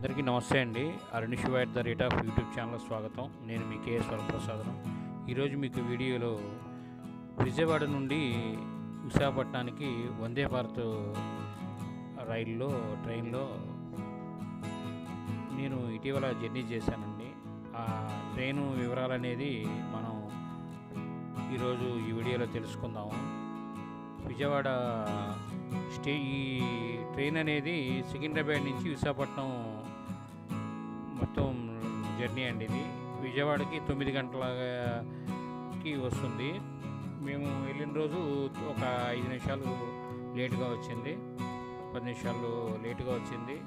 అందరికీ నమస్తే అండి. Arun Shiva at the rate of YouTube channel స్వాగతం. నేను మీ కేఎస్ వరప్రసాదం. ఈరోజు మీకు వీడియోలో విజయవాడ నుండి విశాఖపట్నానికి వందే భారత్ ట్రైన్లో నేను ఇటీవల జర్నీ చేశానండి. ఆ ట్రైను వివరాలు అనేది మనం ఈరోజు ఈ వీడియోలో తెలుసుకుందాము. విజయవాడ ఈ ట్రైన్ అనేది సికింద్రాబాద్ నుంచి విశాఖపట్నం మొత్తం జర్నీ అండి. ఇది విజయవాడకి 9 గంటలకి వస్తుంది. మేము వెళ్ళిన రోజు ఒక 5 నిమిషాలు లేటుగా వచ్చింది, 10 నిమిషాలు లేటుగా వచ్చింది.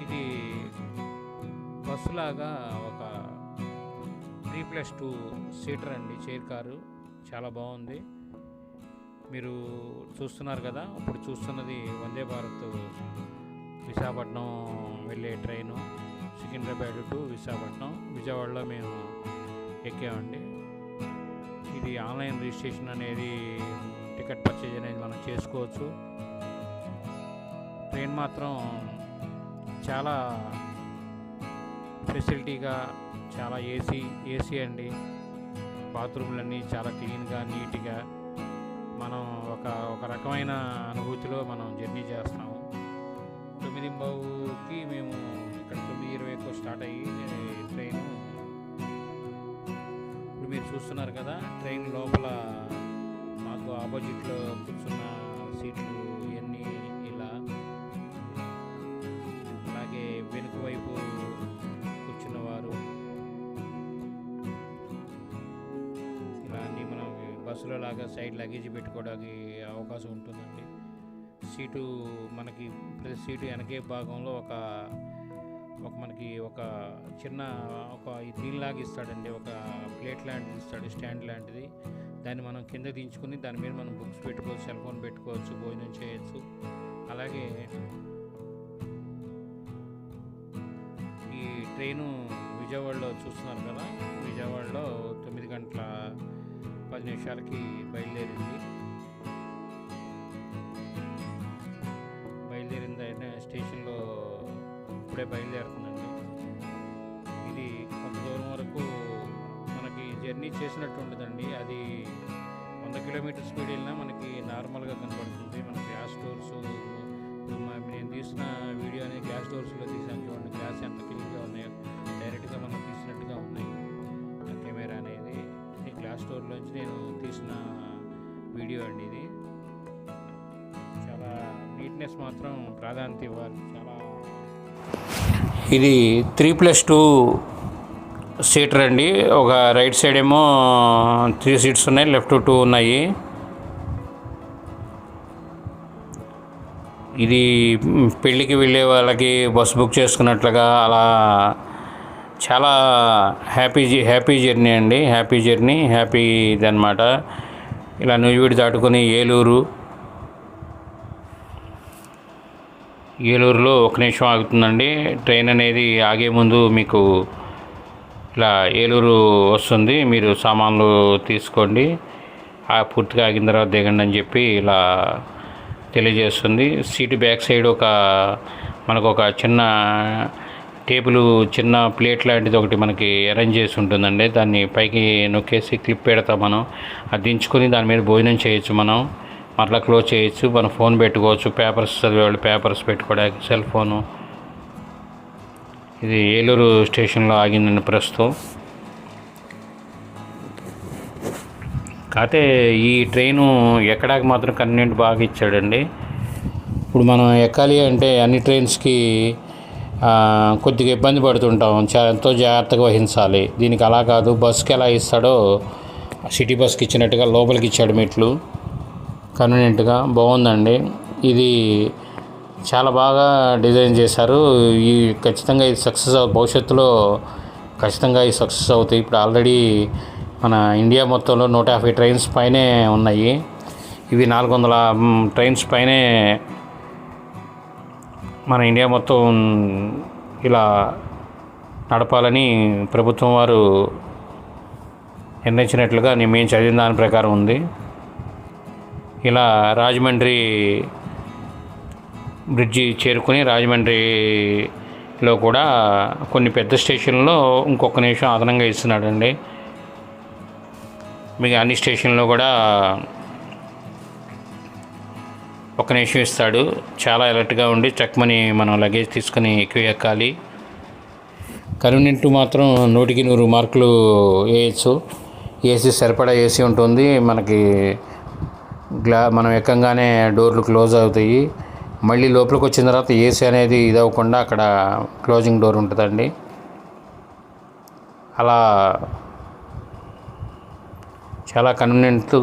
ఇది బస్సులాగా ఒక 3+2 సీటర్ అండి, చైర్ కారు. చాలా బాగుంది. మీరు చూస్తున్నారు కదా, ఇప్పుడు చూస్తున్నది వందే భారత్ విశాఖపట్నం వెళ్ళే ట్రైను, సికింద్రాబాద్ టు విశాఖపట్నం. విజయవాడలో మేము ఎక్కామండి. ఇది ఆన్లైన్ రిజిస్ట్రేషన్ అనేది, టికెట్ పర్చేజ్ అనేది మనం చేసుకోవచ్చు. ట్రైన్ మాత్రం చాలా ఫెసిలిటీగా, చాలా ఏసీ అండి. బాత్రూమ్లన్నీ చాలా క్లీన్గా, నీట్గా, మనం ఒక రకమైన అనుభూతిలో మనం జర్నీ చేస్తాము. 9:15కి మేము ఇక్కడ 9:20కు స్టార్ట్ అయ్యి ట్రైను. ఇప్పుడు మీరు చూస్తున్నారు కదా, ట్రైన్ లోపల మాకు ఆపోజిట్లో కూర్చున్న సీట్లు ఇవన్నీ ఇలా, అలాగే వెనుక వైపు కూర్చున్నవారు ఇలా అన్నీ మనం బస్సులో లాగా సైడ్ లగేజ్ పెట్టుకోవడానికి అవకాశం ఉంటుందండి. సీటు మనకి ప్రతి సీటు వెనకే భాగంలో మనకి ఒక చిన్న దీనిలాగా ఇస్తాడండి, ఒక ప్లేట్ లాంటిది ఇస్తాడు, స్టాండ్ లాంటిది. దాన్ని మనం కింద దించుకుని దాని మీద మనం బుక్స్ పెట్టుకోవచ్చు, సెల్ ఫోన్ పెట్టుకోవచ్చు, భోజనం చేయొచ్చు. అలాగే ఈ ట్రైను విజయవాడలో చూస్తున్నారు కదా, విజయవాడలో 9:10 బయలుదేరింది. స్టేషన్లో ఇప్పుడే బయలుదేరుతుందండి. ఇది కొంత దూరం వరకు మనకి జర్నీ చేసినట్టు ఉంటుందండి. అది 100 కిలోమీటర్ స్పీడ్ వెళ్ళినా మనకి నార్మల్గా కనబడుతుంది. మన గ్లాస్ డోర్స్, నేను తీసిన వీడియో అనేది గ్లాస్ డోర్స్లో తీసాను చూడండి. గ్లాస్ ఎంత క్లీన్గా ఉన్నాయో, డైరెక్ట్గా మనం తీసినట్టుగా ఉన్నాయి. కెమెరా అనేది ఈ గ్లాస్ డోర్లోంచి నేను తీసిన వీడియో అండి. ఇది చాలా నీట్నెస్ మాత్రం ప్రాధాన్యత ఇవ్వాలి. ఇది 3+2 సీటర్ అండి. ఒక రైట్ సైడ్ ఏమో 3 సీట్స్ ఉన్నాయి, లెఫ్ట్ 2 ఉన్నాయి. ఇది పెళ్ళికి వెళ్ళే వాళ్ళకి బస్సు బుక్ చేసుకున్నట్లుగా అలా చాలా హ్యాపీ జర్నీ అండి. హ్యాపీది అనమాట. ఇలా నూజివీడు దాటుకొని ఏలూరులో 1 నిమిషం ఆగుతుందండి. ట్రైన్ అనేది ఆగే ముందు మీకు ఇలా ఏలూరు వస్తుంది, మీరు సామాన్లు తీసుకోండి, పూర్తిగా ఆగిన తర్వాత దిగండి అని చెప్పి ఇలా తెలియజేస్తుంది. సీటు బ్యాక్ సైడ్ మనకు ఒక చిన్న టేబుల్, చిన్న ప్లేట్ లాంటిది ఒకటి మనకి అరేంజ్ చేసి ఉంటుందండి. దాన్ని పైకి నొక్కేసి క్లిప్ పెడతాం మనం. అది దించుకొని దాని మీద భోజనం చేయొచ్చు, మనం అట్లా క్లోజ్ చేయొచ్చు. మనం ఫోన్ పెట్టుకోవచ్చు, పేపర్స్ చదివేవాళ్ళు పేపర్స్ పెట్టుకోవడానికి, సెల్ ఫోను. ఇది ఏలూరు స్టేషన్లో ఆగిందండి ప్రస్తుతం. కాకపోతే ఈ ట్రైను ఎక్కడానికి మాత్రం కన్వీనియంట్ బాగా ఇచ్చాడండి. ఇప్పుడు మనం ఎక్కాలి అంటే అన్ని ట్రైన్స్కి కొద్దిగా ఇబ్బంది పడుతుంటాం, ఎంతో జాగ్రత్తగా వహించాలి. దీనికి అలా కాదు, బస్కి ఎలా ఇస్తాడో సిటీ బస్కి ఇచ్చినట్టుగా లోపలికి ఇచ్చాడు మెట్లు. కన్వీనియంట్గా బాగుందండి. ఇది చాలా బాగా డిజైన్ చేశారు. ఖచ్చితంగా ఇది భవిష్యత్తులో ఖచ్చితంగా ఇది సక్సెస్ అవుతాయి. ఇప్పుడు ఆల్రెడీ మన ఇండియా మొత్తంలో 150 ట్రైన్స్ పైనే ఉన్నాయి. ఇవి 400 ట్రైన్స్ పైనే మన ఇండియా మొత్తం ఇలా నడపాలని ప్రభుత్వం వారు నిర్ణయించినట్లుగా మేము చదివిన దాని ప్రకారం ఉంది. ఇలా రాజమండ్రి బ్రిడ్జి చేరుకుని రాజమండ్రిలో కూడా కొన్ని పెద్ద స్టేషన్లో ఇంకొక నిమిషం అదనంగా ఇస్తున్నాడండి. మీకు అన్ని స్టేషన్లో కూడా ఒక నిమిషం ఇస్తాడు. చాలా అలర్ట్గా ఉండి చక్కమని మనం లగేజ్ తీసుకుని ఎక్కువ ఎక్కాలి. కన్వీనియంట్ మాత్రం 100కి 100 మార్కులు వేయచ్చు. ఏసీ సరిపడా ఏసీ ఉంటుంది. మనకి మనం ఎక్కంగానే డోర్లు క్లోజ్ అవుతాయి. మళ్ళీ లోపలికి వచ్చిన తర్వాత ఏసీ అనేది ఇది అవ్వకుండా అక్కడ క్లోజింగ్ డోర్ ఉంటుందండి. అలా చాలా కన్వీనియంట్.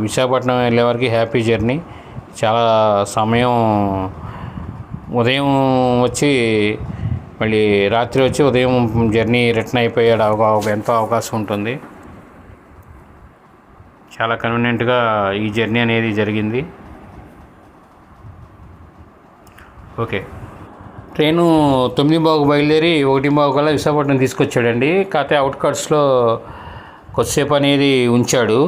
విశాఖపట్నం వెళ్ళే వరకు హ్యాపీ జర్నీ. చాలా సమయం ఉదయం వచ్చి మళ్ళీ రాత్రి వచ్చి ఉదయం జర్నీ రిటర్న్ అయిపోయాడు ఎంతో అవకాశం ఉంటుంది. చాలా కన్వీనియంట్గా ఈ జర్నీ అనేది జరిగింది. ఓకే, ట్రైను 9:15 బయలుదేరి 1:15 కల్లా విశాఖపట్నం తీసుకొచ్చాడండి. కాకపోతే అవుట్కట్స్లో కొద్దిసేపు అనేది ఉంచాడు.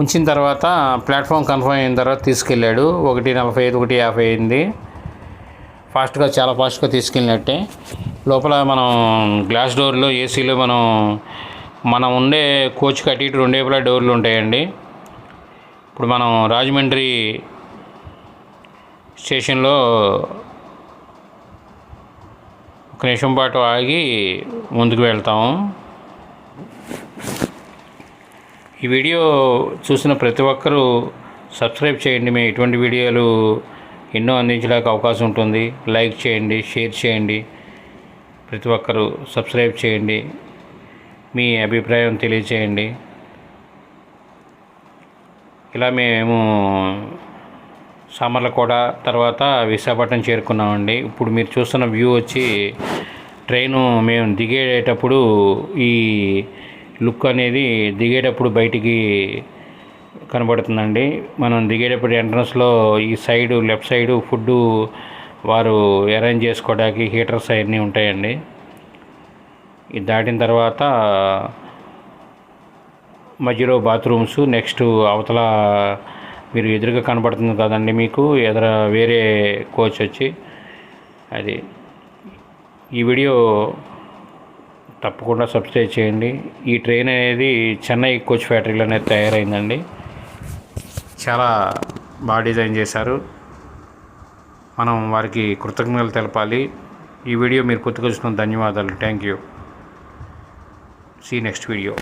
ఉంచిన తర్వాత ప్లాట్ఫామ్ కన్ఫర్మ్ అయిన తర్వాత తీసుకెళ్ళాడు. 1:45 1:50 అయింది. చాలా ఫాస్ట్గా తీసుకెళ్ళినట్టే. లోపల మనం గ్లాస్ డోర్లో ఏసీలో మనం ఉండే కోచ్కి అటు ఇటు 2 వైపులా డోర్లు ఉంటాయండి. ఇప్పుడు మనం రాజమండ్రి స్టేషన్లో ఒక నిమిషం పాటు ఆగి ముందుకు వెళ్తాము. ఈ వీడియో చూసిన ప్రతి ఒక్కరూ సబ్స్క్రైబ్ చేయండి. మేము ఇటువంటి వీడియోలు ఎన్నో అందించడానికి అవకాశం ఉంటుంది. లైక్ చేయండి, షేర్ చేయండి. ప్రతి ఒక్కరూ సబ్స్క్రైబ్ చేయండి. మీ అభిప్రాయం తెలియచేయండి. ఇలా మేము సామర్లకోట తర్వాత విశాఖపట్నం చేరుకున్నామండి. ఇప్పుడు మీరు చూస్తున్న వ్యూ వచ్చి ట్రైను మేము దిగేటప్పుడు ఈ లుక్ అనేది దిగేటప్పుడు బయటికి కనబడుతుందండి. మనం దిగేటప్పుడు ఎంట్రన్స్లో ఈ సైడు లెఫ్ట్ సైడు ఫుడ్ వారు అరేంజ్ చేసుకోవడానికి హీటర్స్ అవన్నీ ఉంటాయండి. ఇది దాటిన తర్వాత మధ్యలో బాత్రూమ్స్, నెక్స్ట్ అవతల మీరు ఎదురుగా కనబడుతుంది కదండి మీకు ఎదుర వేరే కోచ్ వచ్చి అది. ఈ వీడియో తప్పకుండా సబ్స్క్రైబ్ చేయండి. ఈ ట్రైన్ అనేది చెన్నై కోచ్ ఫ్యాక్టరీలో అనేది తయారైందండి. చాలా బాగా డిజైన్ చేశారు. మనం వారికి కృతజ్ఞతలు తెలపాలి. ఈ వీడియో మీరు కొత్తగా చూసిన ధన్యవాదాలు. Thank you. See next video.